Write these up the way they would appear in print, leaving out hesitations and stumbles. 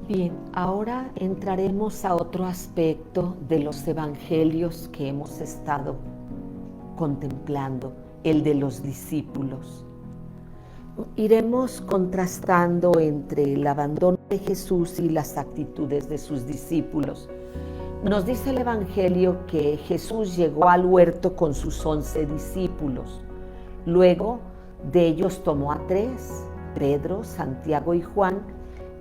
Bien, ahora entraremos a otro aspecto de los evangelios que hemos estado contemplando, el de los discípulos. Iremos contrastando entre el abandono de Jesús y las actitudes de sus discípulos. Nos dice el evangelio que Jesús llegó al huerto con sus 11 discípulos. Luego de ellos tomó a 3, Pedro, Santiago y Juan,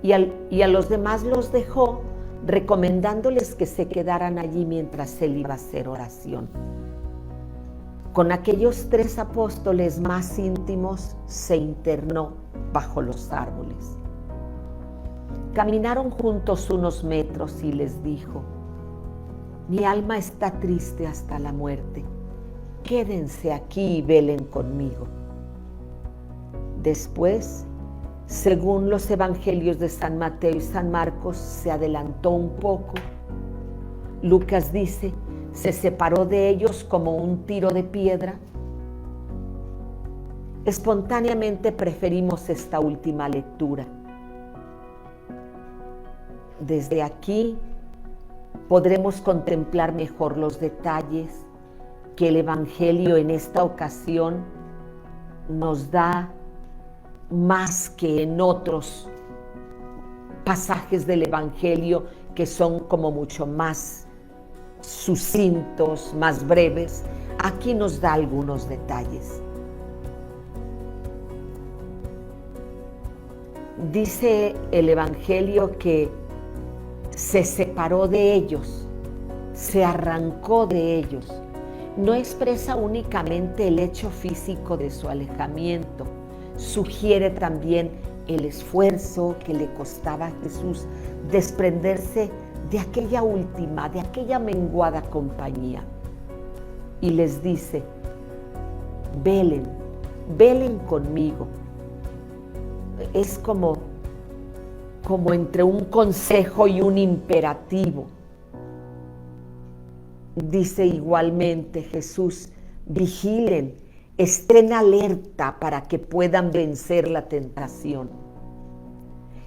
y a los demás los dejó, recomendándoles que se quedaran allí mientras él iba a hacer oración. Con aquellos 3 apóstoles más íntimos se internó bajo los árboles. Caminaron juntos unos metros y les dijo: mi alma está triste hasta la muerte. Quédense aquí y velen conmigo. Después, según los evangelios de San Mateo y San Marcos, se adelantó un poco. Lucas dice: se separó de ellos como un tiro de piedra. Espontáneamente preferimos esta última lectura. Desde aquí podremos contemplar mejor los detalles que el evangelio en esta ocasión nos da más que en otros pasajes del evangelio que son como mucho más sucintos, más breves. Aquí nos da algunos detalles. Dice el evangelio que se separó de ellos, se arrancó de ellos. No expresa únicamente el hecho físico de su alejamiento, sugiere también el esfuerzo que le costaba a Jesús desprenderse de aquella última, de aquella menguada compañía. Y les dice: velen, velen conmigo. Es como entre un consejo y un imperativo. Dice igualmente Jesús: vigilen, estén alerta para que puedan vencer la tentación.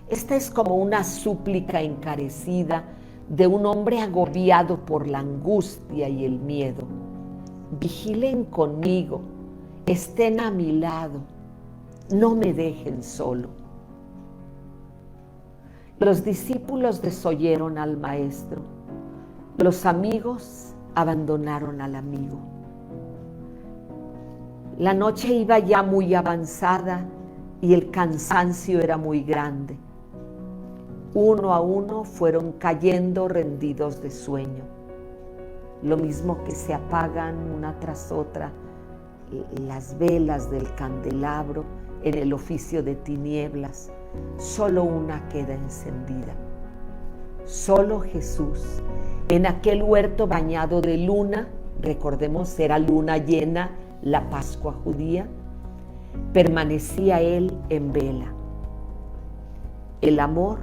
Esta es como una súplica encarecida de un hombre agobiado por la angustia y el miedo. Vigilen conmigo, estén a mi lado, no me dejen solo. Los discípulos desoyeron al maestro, los amigos abandonaron al amigo. La noche iba ya muy avanzada y el cansancio era muy grande. Uno a uno fueron cayendo rendidos de sueño. Lo mismo que se apagan una tras otra las velas del candelabro en el oficio de tinieblas, solo una queda encendida. Solo Jesús, en aquel huerto bañado de luna, recordemos, era luna llena, la Pascua judía, permanecía él en vela. El amor,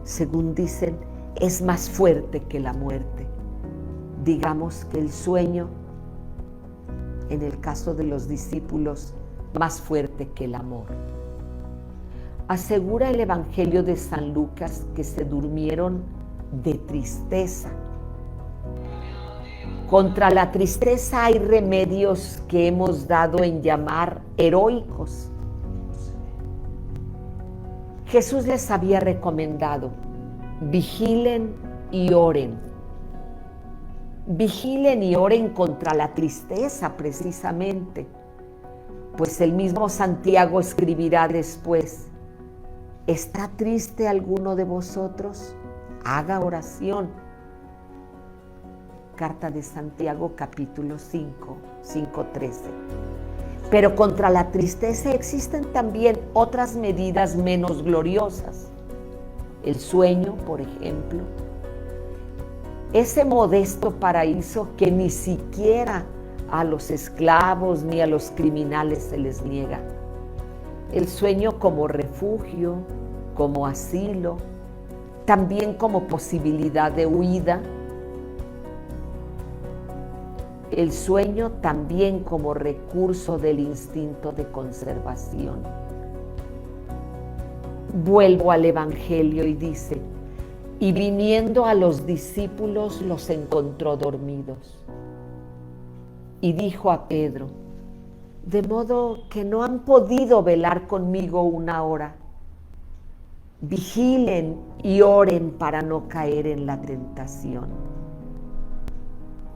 según dicen, es más fuerte que la muerte. Digamos que el sueño, en el caso de los discípulos, más fuerte que el amor. Asegura el Evangelio de San Lucas que se durmieron de tristeza. Contra la tristeza hay remedios que hemos dado en llamar heroicos. Jesús les había recomendado: vigilen y oren. Vigilen y oren contra la tristeza, precisamente. Pues el mismo Santiago escribirá después: ¿está triste alguno de vosotros? Haga oración. Carta de Santiago, capítulo 5, 5:13. Pero contra la tristeza existen también otras medidas menos gloriosas. El sueño, por ejemplo. Ese modesto paraíso que ni siquiera a los esclavos ni a los criminales se les niega. El sueño como refugio, como asilo, también como posibilidad de huida. El sueño también como recurso del instinto de conservación. Vuelvo al Evangelio y dice: Y viniendo a los discípulos los encontró dormidos. Y dijo a Pedro: de modo que no han podido velar conmigo una hora. Vigilen y oren para no caer en la tentación.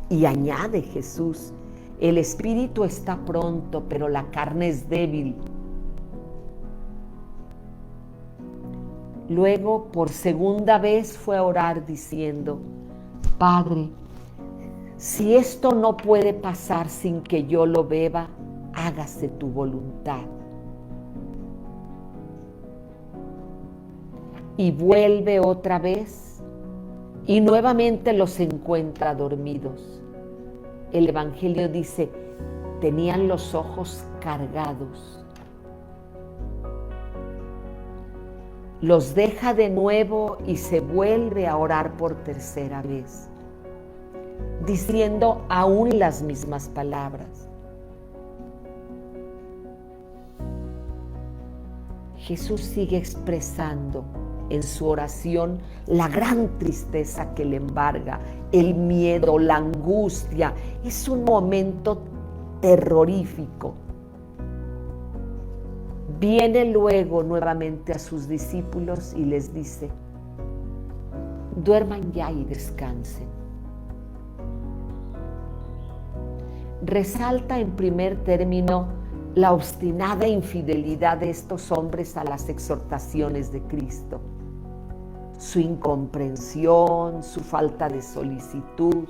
Y añade Jesús: el espíritu está pronto, pero la carne es débil. Luego, por segunda vez, fue a orar diciendo: Padre, si esto no puede pasar sin que yo lo beba, hágase tu voluntad. Y vuelve otra vez y nuevamente los encuentra dormidos. El Evangelio dice: tenían los ojos cargados. Los deja de nuevo y se vuelve a orar por tercera vez, diciendo aún las mismas palabras. Jesús sigue expresando en su oración la gran tristeza que le embarga, el miedo, la angustia. Es un momento terrorífico. Viene luego nuevamente a sus discípulos y les dice: duerman ya y descansen. Resalta en primer término la obstinada infidelidad de estos hombres a las exhortaciones de Cristo, su incomprensión, su falta de solicitud.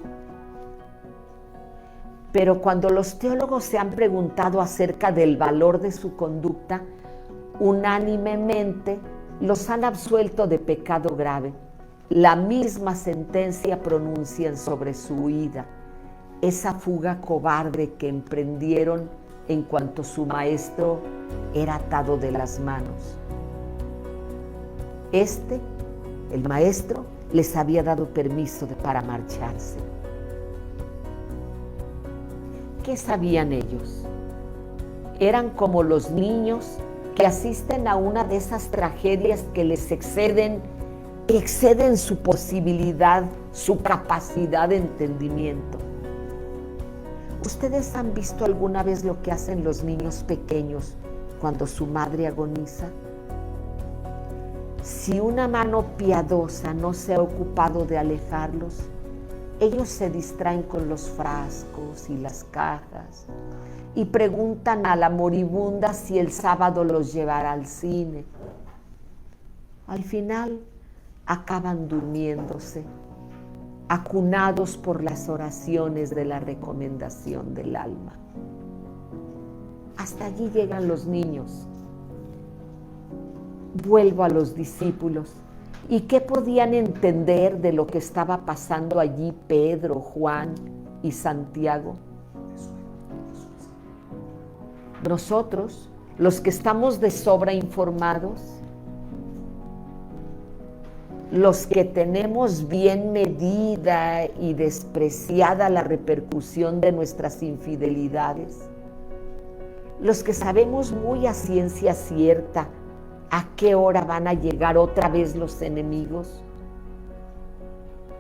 Pero cuando los teólogos se han preguntado acerca del valor de su conducta, unánimemente los han absuelto de pecado grave. La misma sentencia pronuncian sobre su huida, esa fuga cobarde que emprendieron en cuanto su maestro era atado de las manos. El maestro, les había dado permiso para marcharse. ¿Qué sabían ellos? Eran como los niños que asisten a una de esas tragedias que les exceden su posibilidad, su capacidad de entendimiento. ¿Ustedes han visto alguna vez lo que hacen los niños pequeños cuando su madre agoniza? Si una mano piadosa no se ha ocupado de alejarlos, ellos se distraen con los frascos y las cajas y preguntan a la moribunda si el sábado los llevará al cine. Al final acaban durmiéndose, acunados por las oraciones de la recomendación del alma. Hasta allí llegan los niños. Vuelvo a los discípulos. ¿Y qué podían entender de lo que estaba pasando allí Pedro, Juan y Santiago? Nosotros, los que estamos de sobra informados, los que tenemos bien medida y despreciada la repercusión de nuestras infidelidades, los que sabemos muy a ciencia cierta a qué hora van a llegar otra vez los enemigos,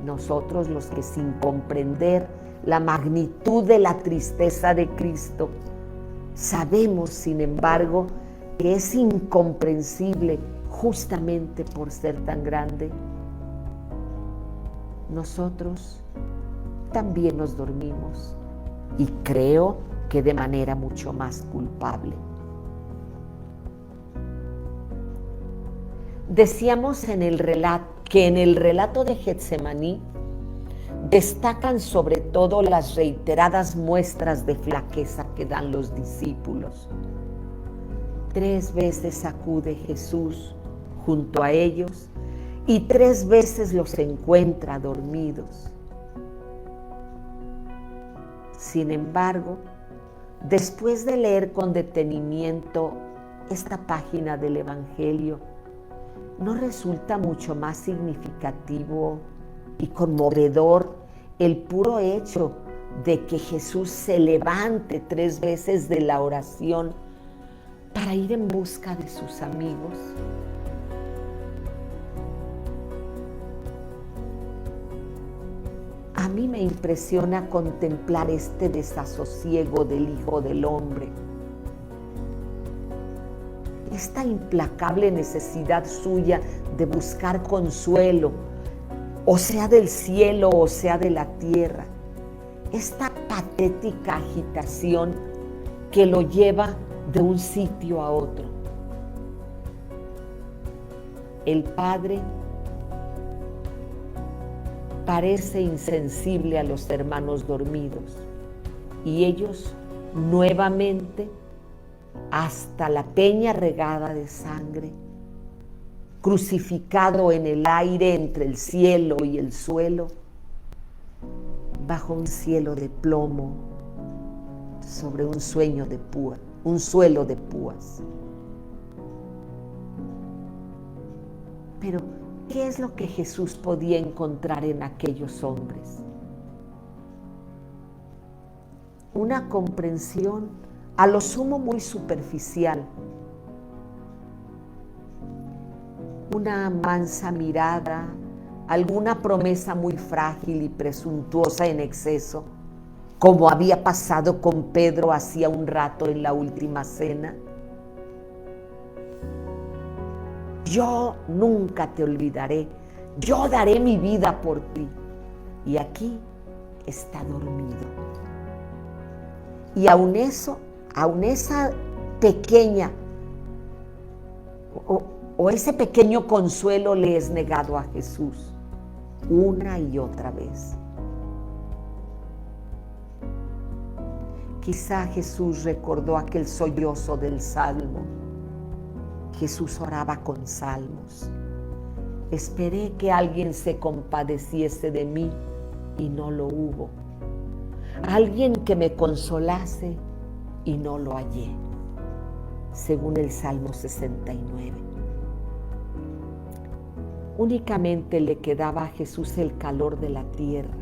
nosotros los que sin comprender la magnitud de la tristeza de Cristo, sabemos sin embargo que es incomprensible justamente por ser tan grande, nosotros también nos dormimos, y creo que de manera mucho más culpable. Decíamos que en el relato de Getsemaní destacan sobre todo las reiteradas muestras de flaqueza que dan los discípulos. 3 veces acude Jesús junto a ellos y 3 veces los encuentra dormidos. Sin embargo, después de leer con detenimiento esta página del Evangelio, ¿no resulta mucho más significativo y conmovedor el puro hecho de que Jesús se levante 3 veces de la oración para ir en busca de sus amigos? mí me impresiona contemplar este desasosiego del Hijo del Hombre, esta implacable necesidad suya de buscar consuelo, o sea del cielo o sea de la tierra, esta patética agitación que lo lleva de un sitio a otro. El Padre parece insensible a los hermanos dormidos y ellos nuevamente, hasta la peña regada de sangre, crucificado en el aire entre el cielo y el suelo, bajo un cielo de plomo, sobre un suelo de púas. Pero, ¿qué es lo que Jesús podía encontrar en aquellos hombres? Una comprensión a lo sumo muy superficial, una mansa mirada, alguna promesa muy frágil y presuntuosa en exceso, como había pasado con Pedro hacía un rato en la última cena. Yo nunca te olvidaré, yo daré mi vida por ti. Y aquí está dormido. Y aun esa pequeña o ese pequeño consuelo le es negado a Jesús una y otra vez. Quizá Jesús recordó aquel sollozo del Salmo. Jesús oraba con salmos. Esperé que alguien se compadeciese de mí y no lo hubo. Alguien que me consolase y no lo hallé, según el Salmo 69. Únicamente le quedaba a Jesús el calor de la tierra,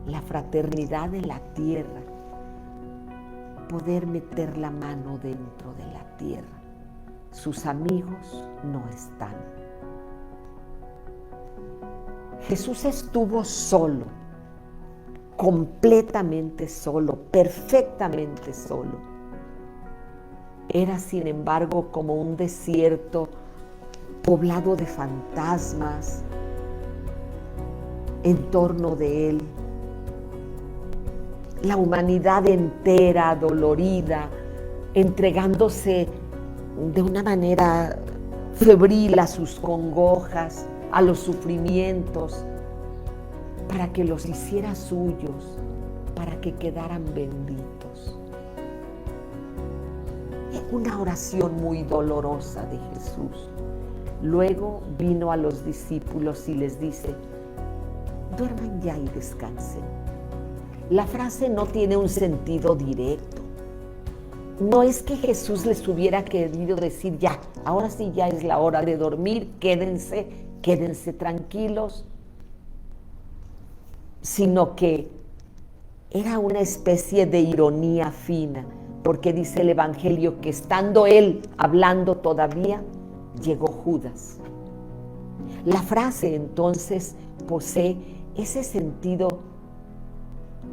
la fraternidad de la tierra, poder meter la mano dentro de la tierra. Sus amigos no están. Jesús estuvo solo, completamente solo, perfectamente solo. Era, sin embargo, como un desierto poblado de fantasmas en torno de él. La humanidad entera, dolorida, entregándose de una manera febril a sus congojas, a los sufrimientos, para que los hiciera suyos, para que quedaran benditos. Una oración muy dolorosa de Jesús. Luego vino a los discípulos y les dice: duerman ya y descansen. La frase no tiene un sentido directo. No es que Jesús les hubiera querido decir: ya, ahora sí ya es la hora de dormir, quédense tranquilos, sino que era una especie de ironía fina, porque dice el Evangelio que estando él hablando todavía, llegó Judas. La frase entonces posee ese sentido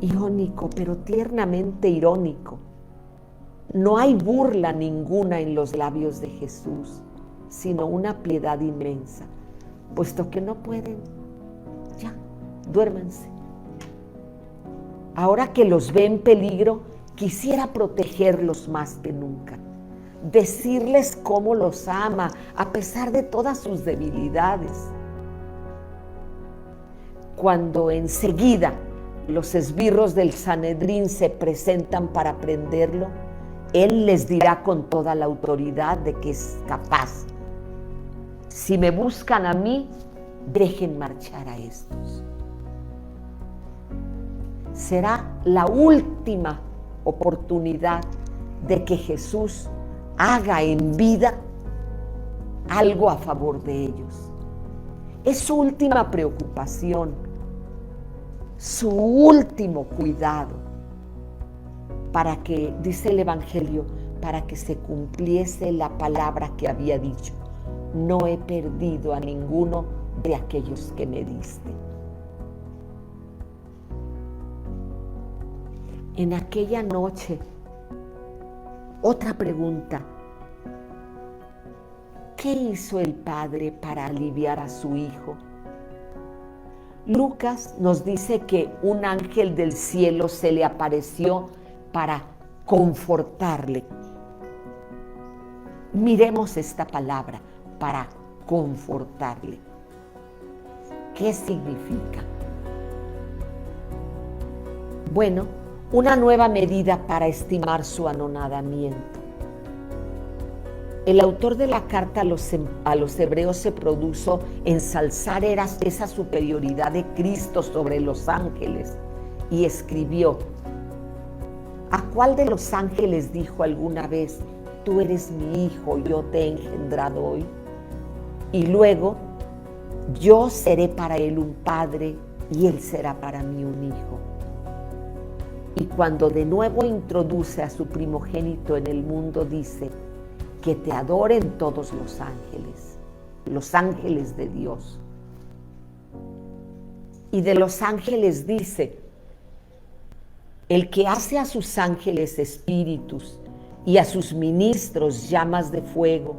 irónico, pero tiernamente irónico. No hay burla ninguna en los labios de Jesús, sino una piedad inmensa. Puesto que no pueden, ya, duérmanse. Ahora que los ve en peligro, quisiera protegerlos más que nunca. Decirles cómo los ama a pesar de todas sus debilidades. Cuando enseguida los esbirros del Sanedrín se presentan para prenderlo, él les dirá con toda la autoridad de que es capaz. Si me buscan a mí, dejen marchar a estos. Será la última oportunidad de que Jesús haga en vida algo a favor de ellos. Es su última preocupación, su último cuidado, para que, dice el Evangelio, para que se cumpliese la palabra que había dicho: no he perdido a ninguno de aquellos que me diste. En aquella noche, otra pregunta: ¿qué hizo el Padre para aliviar a su Hijo? Lucas nos dice que un ángel del cielo se le apareció para confortarle. Miremos esta palabra, para confortarle. ¿Qué significa? Bueno, una nueva medida para estimar su anonadamiento. El autor de la carta a los hebreos se propuso ensalzar esa superioridad de Cristo sobre los ángeles y escribió: ¿a cuál de los ángeles dijo alguna vez: tú eres mi hijo, yo te he engendrado hoy? Y luego: yo seré para él un padre y él será para mí un hijo. Y cuando de nuevo introduce a su primogénito en el mundo, dice: que te adoren todos los ángeles de Dios. Y de los ángeles dice: el que hace a sus ángeles espíritus y a sus ministros llamas de fuego,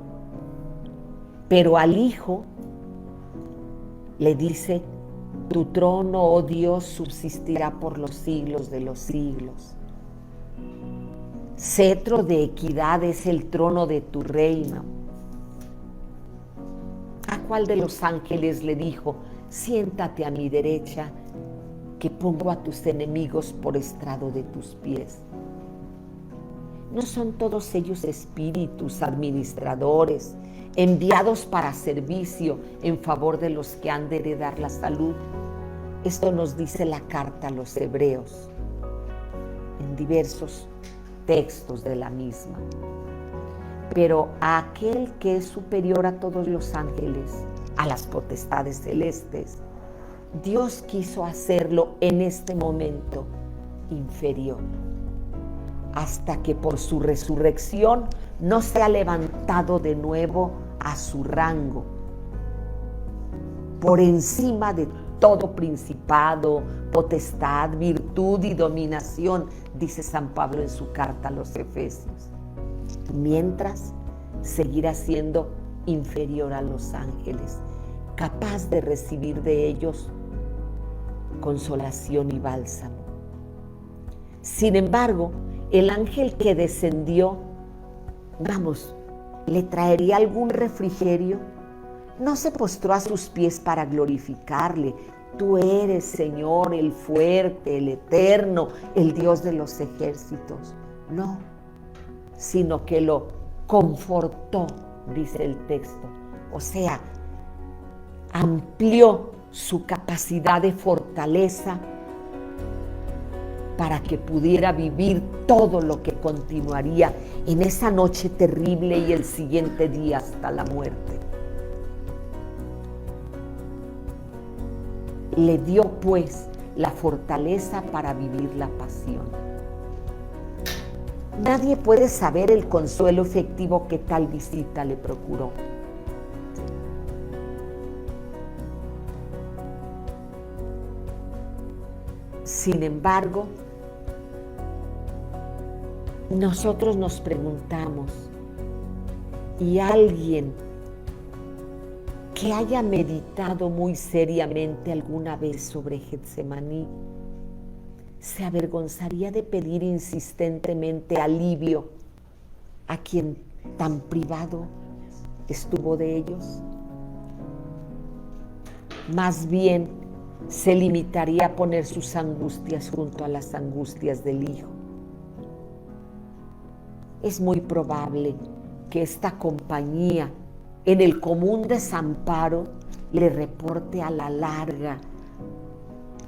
pero al Hijo le dice: tu trono, oh Dios, subsistirá por los siglos de los siglos. Cetro de equidad es el trono de tu reino. ¿A cuál de los ángeles le dijo: siéntate a mi derecha, que pongo a tus enemigos por estrado de tus pies? ¿No son todos ellos espíritus, administradores, enviados para servicio en favor de los que han de heredar la salud? Esto nos dice la carta a los hebreos en diversos textos de la misma. Pero a aquel que es superior a todos los ángeles, a las potestades celestes, Dios quiso hacerlo en este momento inferior, hasta que por su resurrección no se ha levantado de nuevo a su rango, por encima de todo principado, potestad, virtud y dominación, dice San Pablo en su carta a los Efesios. Mientras seguirá siendo inferior a los ángeles, capaz de recibir de ellos consolación y bálsamo. Sin embargo, el ángel que descendió, ¿le traería algún refrigerio? No se postró a sus pies para glorificarle: tú eres, Señor, el fuerte, el eterno, el Dios de los ejércitos. No, sino que lo confortó, dice el texto. O sea, amplió su capacidad de fortaleza para que pudiera vivir todo lo que continuaría en esa noche terrible y el siguiente día hasta la muerte. Le dio pues la fortaleza para vivir la pasión. Nadie puede saber el consuelo efectivo que tal visita le procuró. Sin embargo, nosotros nos preguntamos: ¿y alguien que haya meditado muy seriamente alguna vez sobre Getsemaní se avergonzaría de pedir insistentemente alivio a quien tan privado estuvo de ellos? Más bien se limitaría a poner sus angustias junto a las angustias del Hijo. Es muy probable que esta compañía, en el común desamparo, le reporte a la larga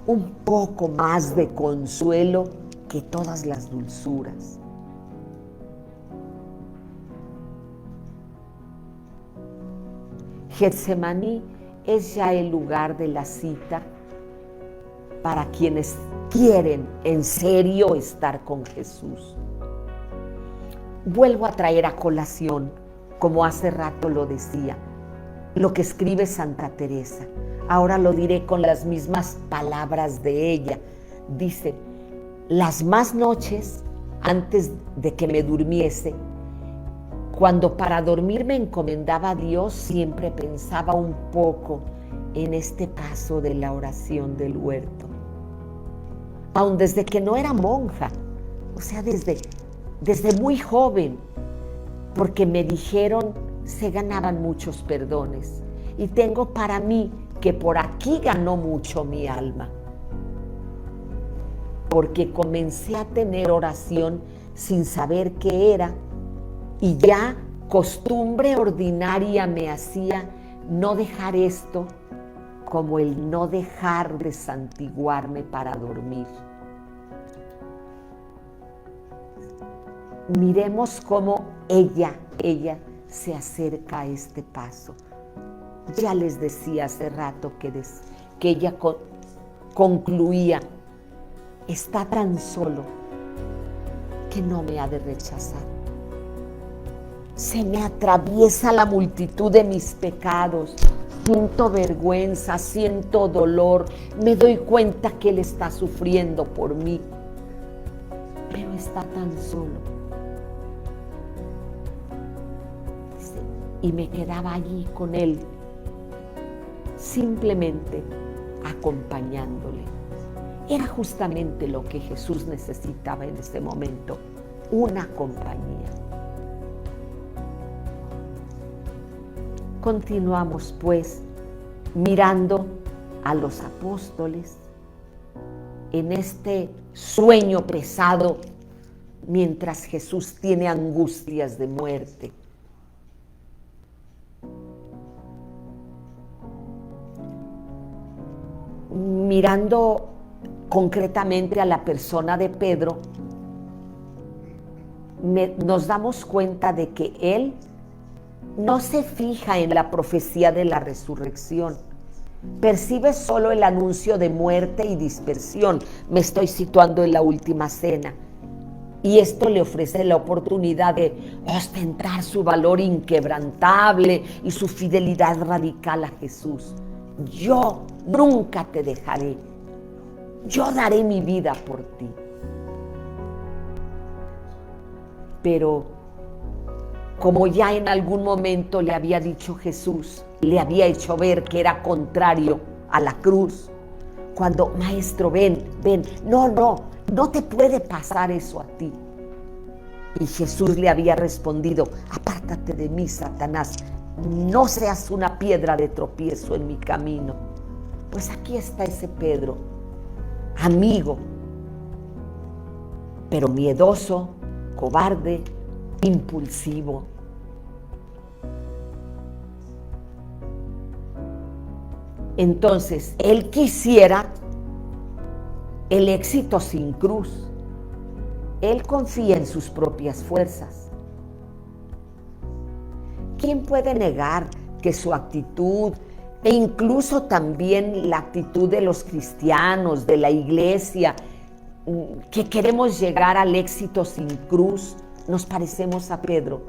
un poco más de consuelo que todas las dulzuras. Getsemaní es ya el lugar de la cita para quienes quieren en serio estar con Jesús. Vuelvo a traer a colación, como hace rato lo decía, lo que escribe Santa Teresa. Ahora lo diré con las mismas palabras de ella. Dice: las más noches, antes de que me durmiese, cuando para dormir me encomendaba a Dios, siempre pensaba un poco en este paso de la oración del huerto. Aun desde que no era monja, o sea, desde muy joven, porque me dijeron, se ganaban muchos perdones. Y tengo para mí que por aquí ganó mucho mi alma. Porque comencé a tener oración sin saber qué era, y ya costumbre ordinaria me hacía no dejar esto, como el no dejar de santiguarme para dormir. Miremos cómo ella se acerca a este paso. Ya les decía hace rato que ella concluía, está tan solo que no me ha de rechazar. Se me atraviesa la multitud de mis pecados, siento vergüenza, siento dolor, me doy cuenta que Él está sufriendo por mí, pero está tan solo. Y me quedaba allí con Él, simplemente acompañándole. Era justamente lo que Jesús necesitaba en ese momento, una compañía. Continuamos pues mirando a los apóstoles en este sueño pesado mientras Jesús tiene angustias de muerte. Mirando concretamente a la persona de Pedro, nos damos cuenta de que él no se fija en la profecía de la resurrección, percibe solo el anuncio de muerte y dispersión. Me estoy situando en la última cena, y esto le ofrece la oportunidad de ostentar su valor inquebrantable y su fidelidad radical a Jesús. Yo nunca te dejaré, yo daré mi vida por ti. Pero como ya en algún momento le había dicho Jesús, le había hecho ver que era contrario a la cruz, cuando, maestro, ven, no te puede pasar eso a ti. Y Jesús le había respondido, apártate de mí, Satanás, no seas una piedra de tropiezo en mi camino. Pues aquí está ese Pedro, amigo, pero miedoso, cobarde, impulsivo. Entonces, él quisiera el éxito sin cruz. Él confía en sus propias fuerzas. ¿Quién puede negar que su actitud, e incluso también la actitud de los cristianos, de la iglesia, que queremos llegar al éxito sin cruz, nos parecemos a Pedro?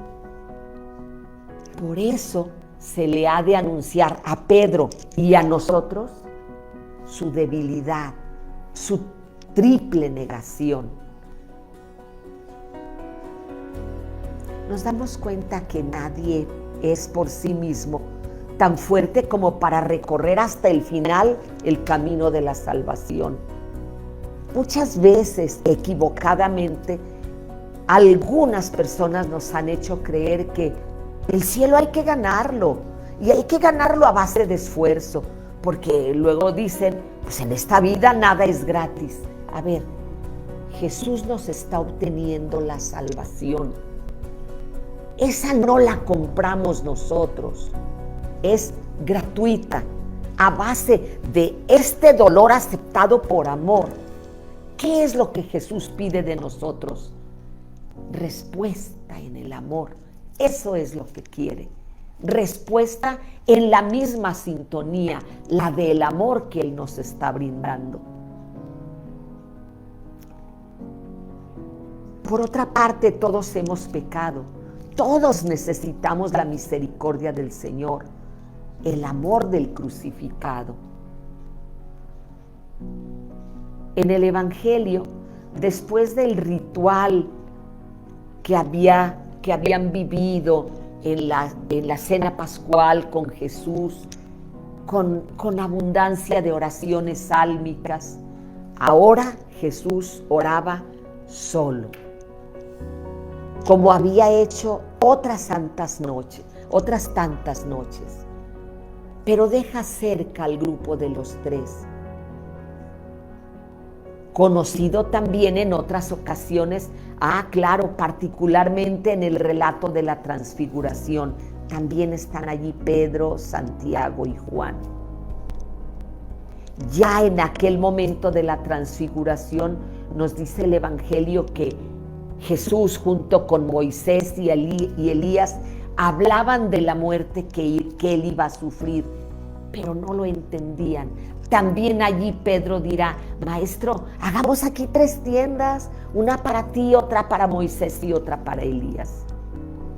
Por eso se le ha de anunciar a Pedro y a nosotros su debilidad, su triple negación. Nos damos cuenta que nadie es por sí mismo tan fuerte como para recorrer hasta el final el camino de la salvación. Muchas veces, equivocadamente, algunas personas nos han hecho creer que el cielo hay que ganarlo, y hay que ganarlo a base de esfuerzo, porque luego dicen, pues en esta vida nada es gratis. A ver, Jesús nos está obteniendo la salvación. Esa no la compramos nosotros, es gratuita, a base de este dolor aceptado por amor. ¿Qué es lo que Jesús pide de nosotros? Respuesta en el amor. Eso es lo que quiere. Respuesta en la misma sintonía, la del amor que Él nos está brindando. Por otra parte, todos hemos pecado. Todos necesitamos la misericordia del Señor, el amor del crucificado. En el Evangelio después del ritual que habían vivido en la cena pascual con Jesús, con abundancia de oraciones sálmicas, ahora Jesús oraba solo, como había hecho otras tantas noches, pero deja cerca al grupo de los tres. Conocido también en otras ocasiones, claro, particularmente en el relato de la transfiguración, también están allí Pedro, Santiago y Juan. Ya en aquel momento de la transfiguración nos dice el Evangelio que Jesús junto con Moisés y Elías hablaban de la muerte que él iba a sufrir, pero no lo entendían. También allí Pedro dirá: Maestro, hagamos aquí 3 tiendas, una para ti, otra para Moisés y otra para Elías.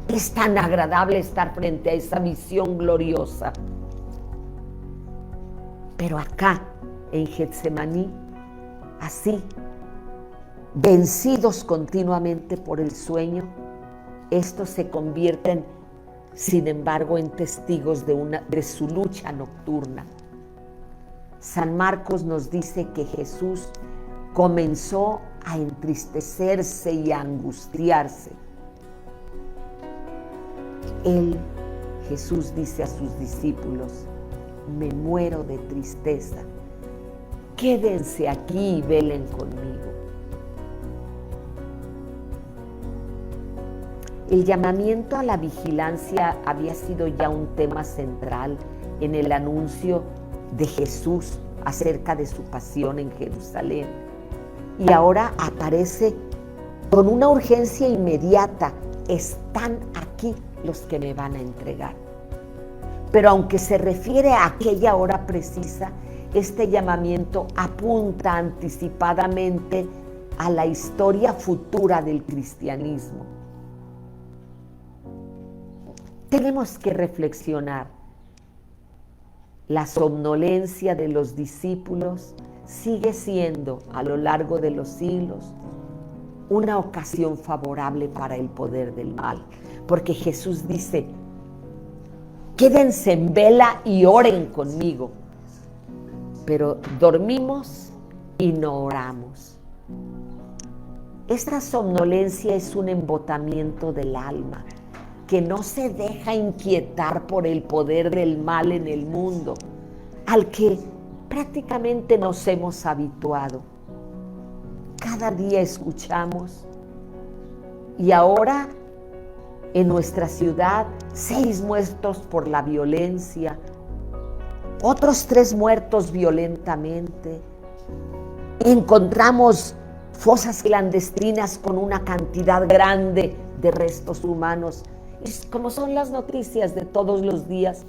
Es tan agradable estar frente a esa visión gloriosa. Pero acá, en Getsemaní, así, vencidos continuamente por el sueño, estos se convierten, sin embargo, en testigos de su lucha nocturna. San Marcos nos dice que Jesús comenzó a entristecerse y a angustiarse. Jesús dice a sus discípulos: me muero de tristeza, quédense aquí y velen conmigo. El llamamiento a la vigilancia había sido ya un tema central en el anuncio de Jesús acerca de su pasión en Jerusalén. Y ahora aparece con una urgencia inmediata: están aquí los que me van a entregar. Pero aunque se refiere a aquella hora precisa, este llamamiento apunta anticipadamente a la historia futura del cristianismo. Tenemos que reflexionar. La somnolencia de los discípulos sigue siendo, a lo largo de los siglos, una ocasión favorable para el poder del mal, porque Jesús dice: quédense en vela y oren conmigo. Pero dormimos y no oramos. Esta somnolencia es un embotamiento del alma que no se deja inquietar por el poder del mal en el mundo, al que prácticamente nos hemos habituado. Cada día escuchamos, y ahora en nuestra ciudad 6 muertos por la violencia, otros 3 muertos violentamente. Encontramos fosas clandestinas con una cantidad grande de restos humanos. Y como son las noticias de todos los días,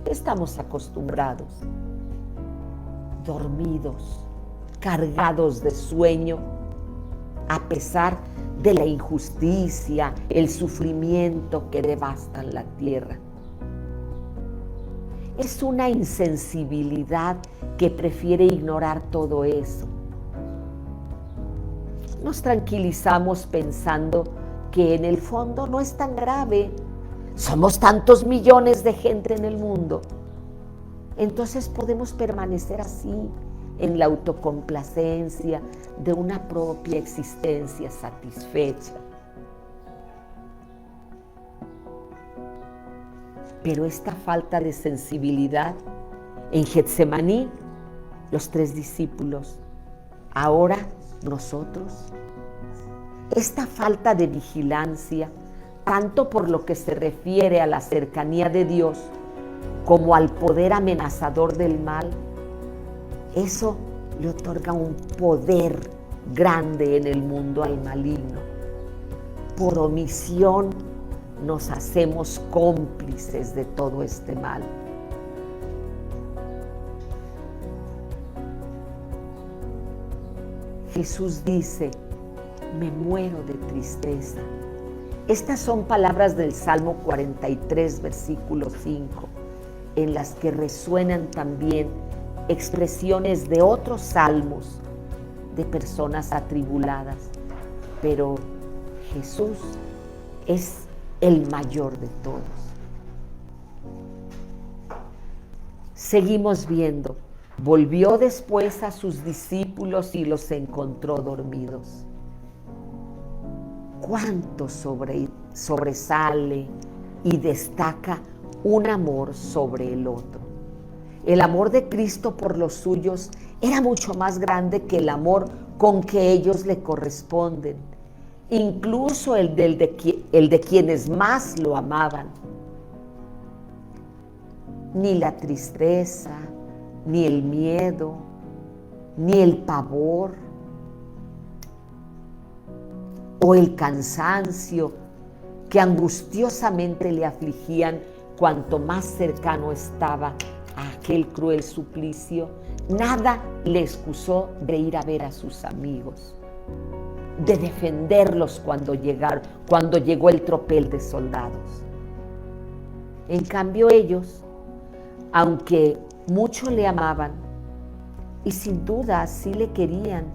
estamos acostumbrados. Dormidos, cargados de sueño, a pesar de la injusticia, el sufrimiento que devastan la tierra. Es una insensibilidad que prefiere ignorar todo eso. Nos tranquilizamos pensando que en el fondo no es tan grave. Somos tantos millones de gente en el mundo. Entonces podemos permanecer así, en la autocomplacencia de una propia existencia satisfecha. Pero esta falta de sensibilidad en Getsemaní, los 3 discípulos, ahora nosotros, esta falta de vigilancia, tanto por lo que se refiere a la cercanía de Dios como al poder amenazador del mal, eso le otorga un poder grande en el mundo al maligno. Por omisión nos hacemos cómplices de todo este mal. Jesús dice: me muero de tristeza. Estas son palabras del Salmo 43, versículo 5, en las que resuenan también expresiones de otros salmos de personas atribuladas, pero Jesús es el mayor de todos. Seguimos viendo. Volvió después a sus discípulos y los encontró dormidos. ¿Cuánto sobresale y destaca un amor sobre el otro? El amor de Cristo por los suyos era mucho más grande que el amor con que ellos le corresponden, incluso el de quienes más lo amaban. Ni la tristeza, ni el miedo, ni el pavor o el cansancio que angustiosamente le afligían cuanto más cercano estaba a aquel cruel suplicio, nada le excusó de ir a ver a sus amigos, de defenderlos cuando llegó el tropel de soldados. En cambio ellos, aunque mucho le amaban y sin duda así le querían,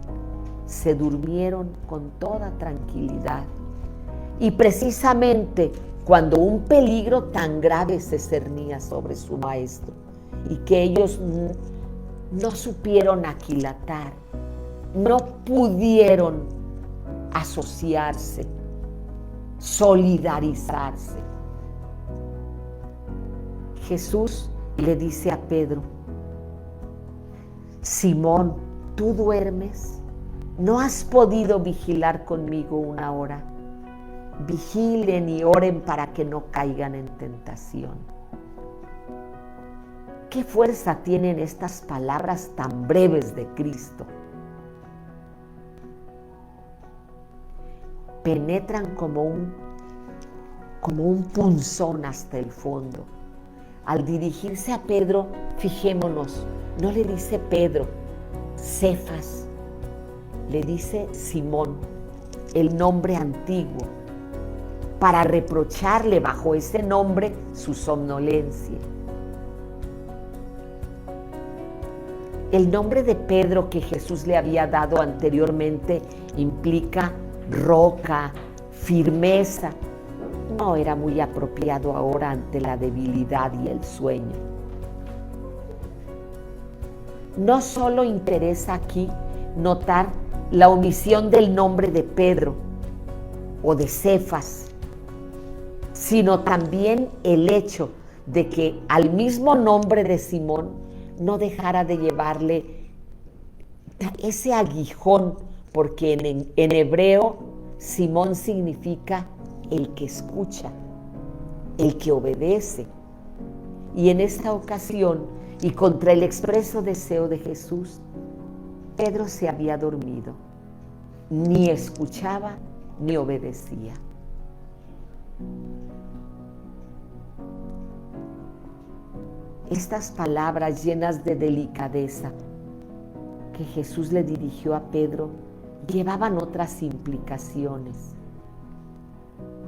se durmieron con toda tranquilidad. Y precisamente cuando un peligro tan grave se cernía sobre su maestro y que ellos no supieron aquilatar, no pudieron asociarse, solidarizarse, Jesús le dice a Pedro: Simón, ¿tú duermes? ¿No has podido vigilar conmigo una hora? Vigilen y oren para que no caigan en tentación. ¿Qué fuerza tienen estas palabras tan breves de Cristo? Penetran como un punzón hasta el fondo. Al dirigirse a Pedro, fijémonos, no le dice Pedro, Cefas, le dice Simón, el nombre antiguo, para reprocharle bajo ese nombre su somnolencia. El nombre de Pedro que Jesús le había dado anteriormente implica roca, firmeza. No era muy apropiado ahora ante la debilidad y el sueño. No solo interesa aquí notar la omisión del nombre de Pedro o de Cefas, sino también el hecho de que al mismo nombre de Simón no dejara de llevarle ese aguijón, porque en hebreo Simón significa el que escucha, el que obedece. Y en esta ocasión, y contra el expreso deseo de Jesús, Pedro se había dormido, ni escuchaba ni obedecía. Estas palabras llenas de delicadeza que Jesús le dirigió a Pedro llevaban otras implicaciones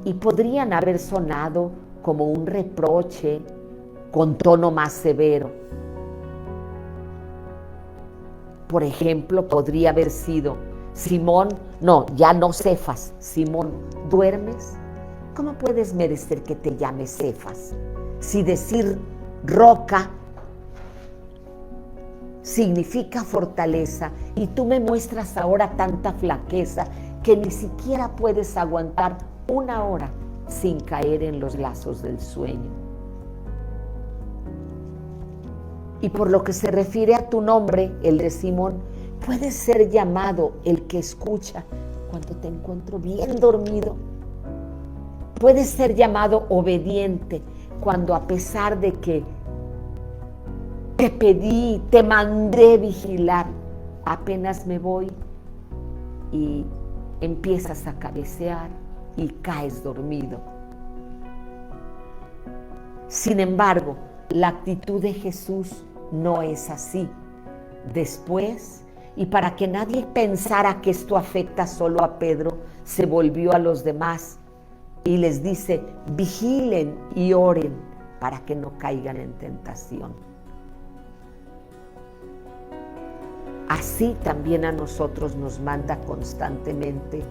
y podrían haber sonado como un reproche con tono más severo. Por ejemplo, podría haber sido: Simón, no, ya no Cefas, Simón, ¿duermes? ¿Cómo puedes merecer que te llame Cefas? Si decir roca significa fortaleza y tú me muestras ahora tanta flaqueza que ni siquiera puedes aguantar una hora sin caer en los lazos del sueño. Y por lo que se refiere a tu nombre, el de Simón, puedes ser llamado el que escucha cuando te encuentro bien dormido. Puedes ser llamado obediente cuando, a pesar de que te pedí, te mandé vigilar, apenas me voy y empiezas a cabecear y caes dormido. Sin embargo, la actitud de Jesús no es así. Después, y para que nadie pensara que esto afecta solo a Pedro, se volvió a los demás y les dice: vigilen y oren para que no caigan en tentación. así también a nosotros nos manda constantemente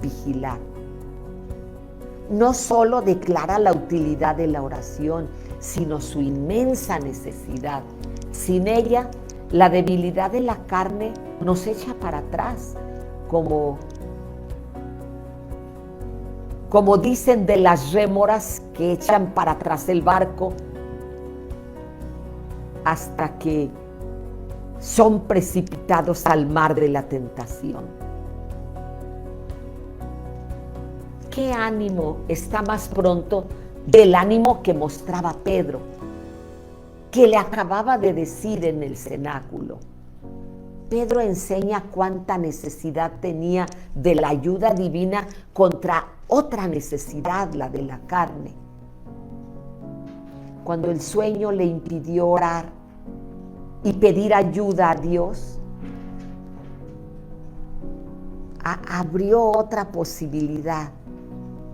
vigilar. No solo declara la utilidad de la oración, sino su inmensa necesidad. Sin ella, la debilidad de la carne nos echa para atrás, como dicen de las rémoras que echan para atrás el barco hasta que son precipitados al mar de la tentación. ¿Qué ánimo está más pronto del ánimo que mostraba Pedro, que le acababa de decir en el cenáculo? Pedro enseña cuánta necesidad tenía de la ayuda divina contra otra necesidad, la de la carne. Cuando el sueño le impidió orar y pedir ayuda a Dios, abrió otra posibilidad,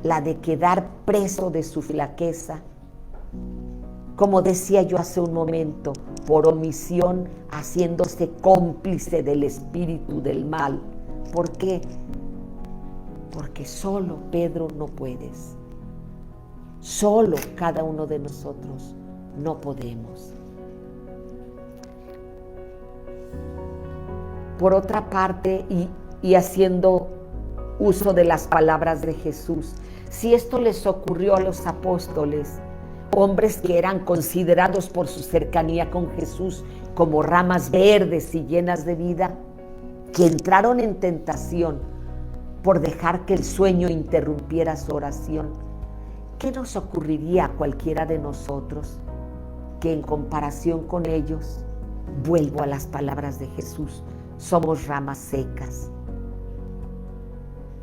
la de quedar preso de su flaqueza. Como decía yo hace un momento, por omisión, haciéndose cómplice del espíritu del mal. ¿Por qué? Porque solo Pedro no puedes. Solo cada uno de nosotros no podemos. Por otra parte, y haciendo uso de las palabras de Jesús, si esto les ocurrió a los apóstoles, hombres que eran considerados por su cercanía con Jesús como ramas verdes y llenas de vida, que entraron en tentación por dejar que el sueño interrumpiera su oración, ¿qué nos ocurriría a cualquiera de nosotros que en comparación con ellos, vuelvo a las palabras de Jesús, somos ramas secas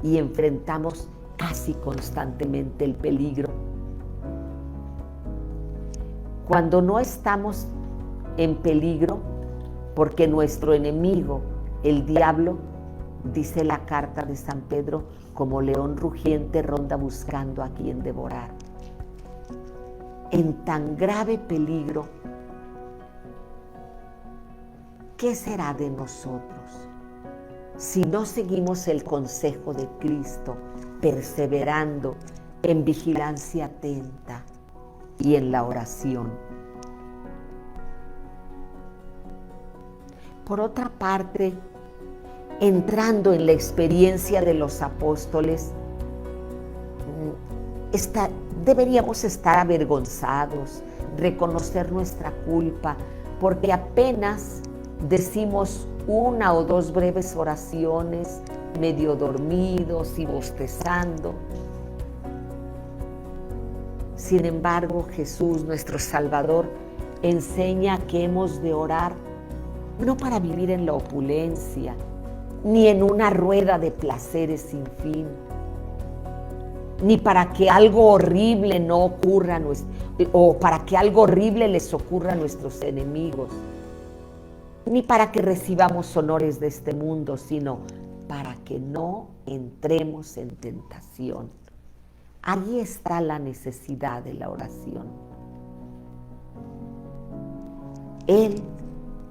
y enfrentamos casi constantemente el peligro? Cuando no estamos en peligro, porque nuestro enemigo, el diablo, dice la carta de San Pedro, como león rugiente ronda buscando a quien devorar. En tan grave peligro, ¿qué será de nosotros si no seguimos el consejo de Cristo, perseverando en vigilancia atenta y en la oración? Por otra parte, entrando en la experiencia de los apóstoles, deberíamos estar avergonzados, reconocer nuestra culpa, porque apenas decimos una o dos breves oraciones, medio dormidos y bostezando. Sin embargo, Jesús, nuestro Salvador, enseña que hemos de orar no para vivir en la opulencia, ni en una rueda de placeres sin fin, ni para que algo horrible no ocurra, o para que algo horrible les ocurra a nuestros enemigos, ni para que recibamos honores de este mundo, sino para que no entremos en tentación. Allí está la necesidad de la oración. Él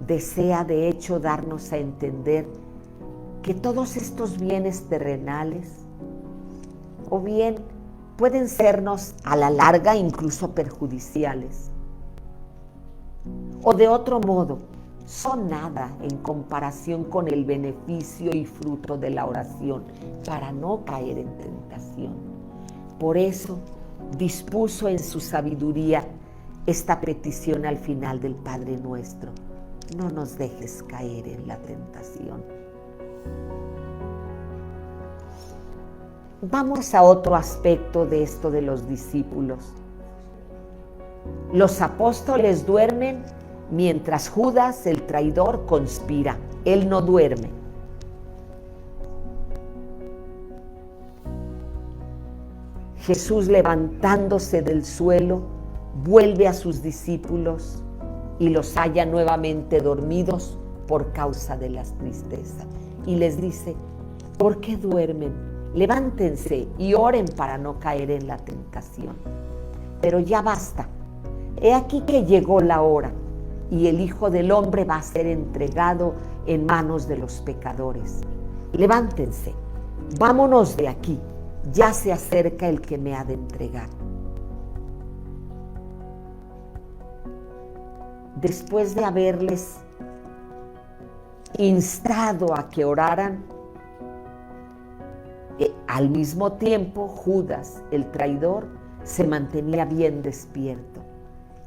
desea, de hecho, darnos a entender que todos estos bienes terrenales, o bien pueden sernos a la larga incluso perjudiciales, o de otro modo, son nada en comparación con el beneficio y fruto de la oración para no caer en tentación. Por eso dispuso en su sabiduría esta petición al final del Padre Nuestro: no nos dejes caer en la tentación. Vamos a otro aspecto de esto de los discípulos. Los apóstoles duermen mientras Judas, el traidor, conspira. Él no duerme. Jesús, levantándose del suelo, vuelve a sus discípulos y los halla nuevamente dormidos por causa de las tristezas. Y les dice: ¿por qué duermen? Levántense y oren para no caer en la tentación. Pero ya basta. He aquí que llegó la hora. y el Hijo del Hombre va a ser entregado en manos de los pecadores. Levántense, vámonos de aquí, ya se acerca el que me ha de entregar. Después de haberles instado a que oraran, al mismo tiempo Judas, el traidor, se mantenía bien despierto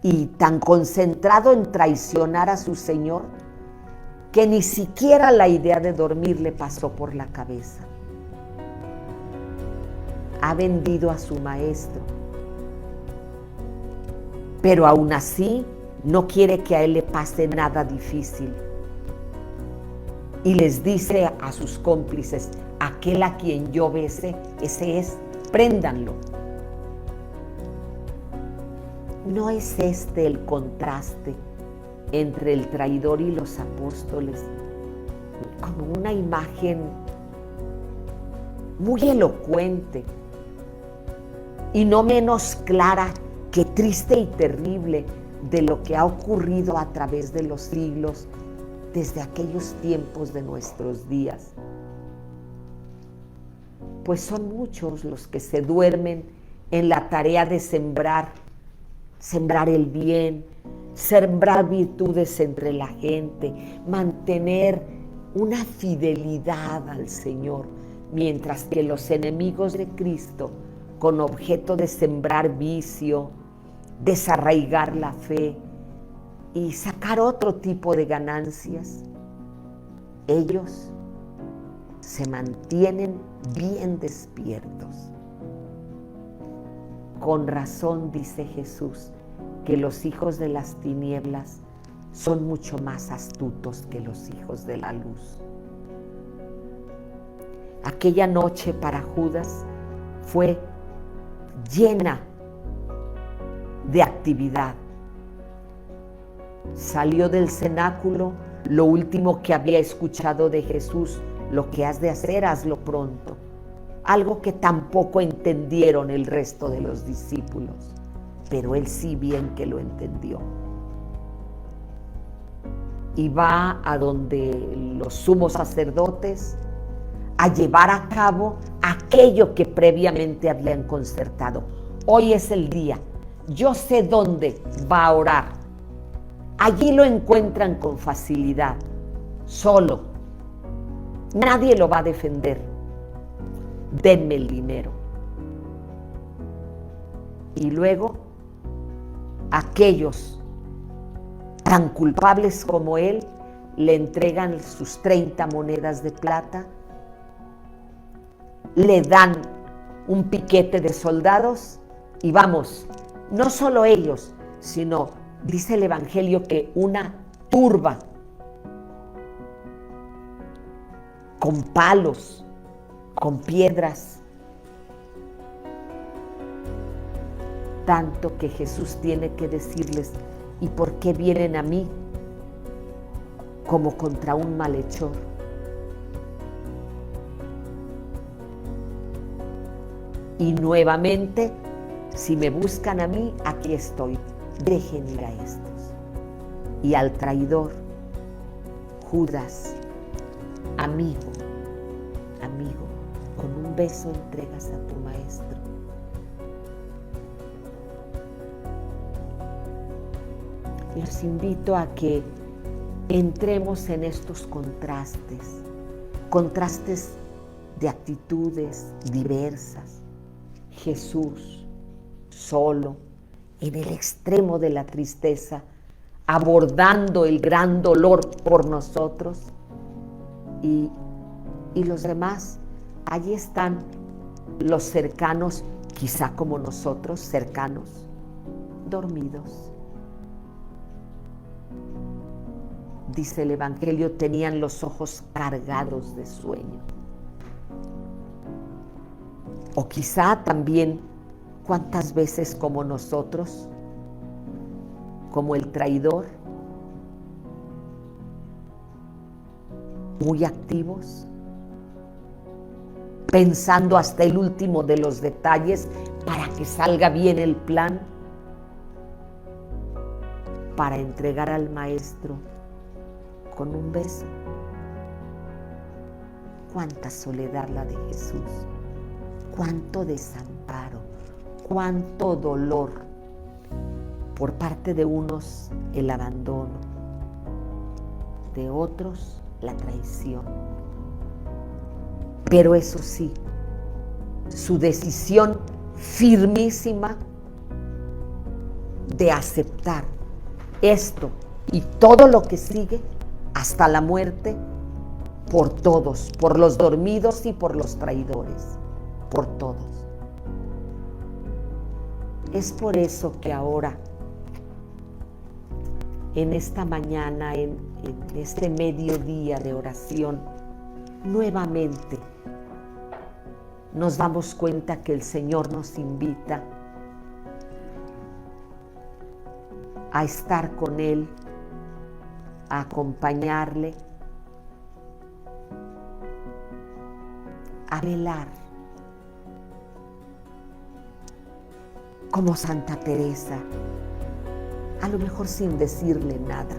y tan concentrado en traicionar a su Señor que ni siquiera la idea de dormir le pasó por la cabeza. Ha vendido a su maestro, pero aún así no quiere que a él le pase nada difícil. Y les dice a sus cómplices: aquel a quien yo bese, ese es, préndanlo. ¿No es este el contraste entre el traidor y los apóstoles? Como una imagen muy elocuente y no menos clara que triste y terrible de lo que ha ocurrido a través de los siglos, desde aquellos tiempos de nuestros días. Pues son muchos los que se duermen en la tarea de sembrar el bien, sembrar virtudes entre la gente, mantener una fidelidad al Señor, mientras que los enemigos de Cristo, con objeto de sembrar vicio, desarraigar la fe y sacar otro tipo de ganancias, ellos se mantienen bien despiertos. Con razón dice Jesús que los hijos de las tinieblas son mucho más astutos que los hijos de la luz. Aquella noche para Judas fue llena de actividad. Salió del cenáculo, lo último que había escuchado de Jesús: lo que has de hacer, hazlo pronto. Algo que tampoco entendieron el resto de los discípulos, pero él sí bien que lo entendió. Y va a donde los sumos sacerdotes a llevar a cabo aquello que previamente habían concertado. Hoy es el día, yo sé dónde va a orar. Allí lo encuentran con facilidad, solo. Nadie lo va a defender. Denme el dinero. Y luego, aquellos tan culpables como él le entregan sus 30 monedas de plata, le dan un piquete de soldados y vamos, no solo ellos, sino, dice el Evangelio, que una turba con palos, con piedras, tanto que Jesús tiene que decirles: ¿y por qué vienen a mí como contra un malhechor? Y nuevamente, si me buscan a mí, aquí estoy, dejen ir a estos. Y al traidor, Judas: amigo, con un beso entregas a tu maestro. Los invito a que entremos en estos contrastes de actitudes diversas. Jesús, solo, en el extremo de la tristeza, abordando el gran dolor por nosotros, y los demás, allí están los cercanos, quizá como nosotros, cercanos, dormidos. Dice el Evangelio, tenían los ojos cargados de sueño. O quizá también, ¿cuántas veces como nosotros, como el traidor, muy activos, pensando hasta el último de los detalles para que salga bien el plan? para entregar al Maestro con un beso. Cuánta soledad la de Jesús, cuánto desamparo, cuánto dolor. Por parte de unos el abandono, de otros la traición. Pero eso sí, su decisión firmísima de aceptar esto y todo lo que sigue hasta la muerte por todos, por los dormidos y por los traidores, por todos. Es por eso que ahora, en esta mañana, en este mediodía de oración, nuevamente nos damos cuenta que el Señor nos invita a estar con Él, a acompañarle, a velar, como Santa Teresa, a lo mejor sin decirle nada.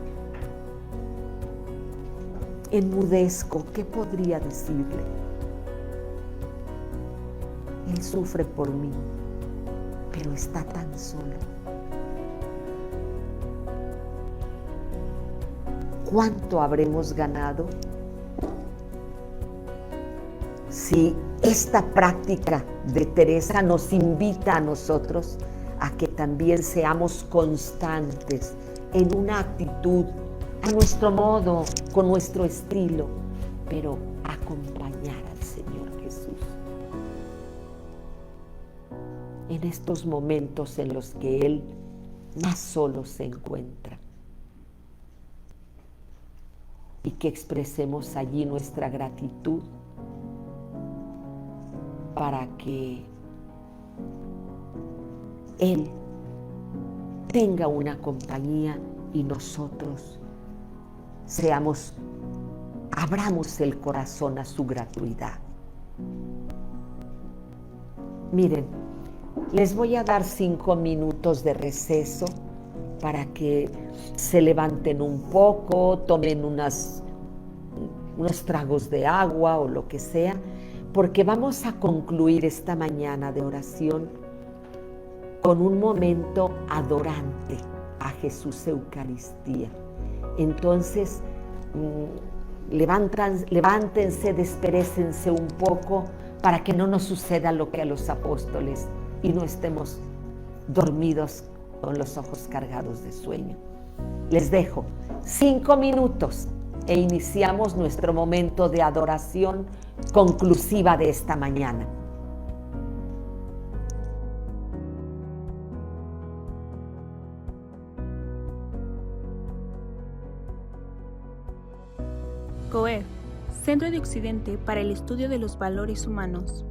Enmudezco, ¿qué podría decirle? Él sufre por mí, pero está tan solo. ¿Cuánto habremos ganado si esta práctica de Teresa nos invita a nosotros a que también seamos constantes en una actitud, a nuestro modo, con nuestro estilo, pero acompañar al Señor Jesús en estos momentos en los que Él más solo se encuentra, y que expresemos allí nuestra gratitud para que Él tenga una compañía y nosotros abramos el corazón a su gratuidad. Miren, les voy a dar 5 minutos de receso para que se levanten un poco, tomen unos tragos de agua o lo que sea, porque vamos a concluir esta mañana de oración con un momento adorante a Jesús Eucaristía. Entonces, levántense, desperécense un poco para que no nos suceda lo que a los apóstoles y no estemos dormidos con los ojos cargados de sueño. Les dejo 5 minutos e iniciamos nuestro momento de adoración conclusiva de esta mañana. COER, Centro de Occidente para el Estudio de los Valores Humanos.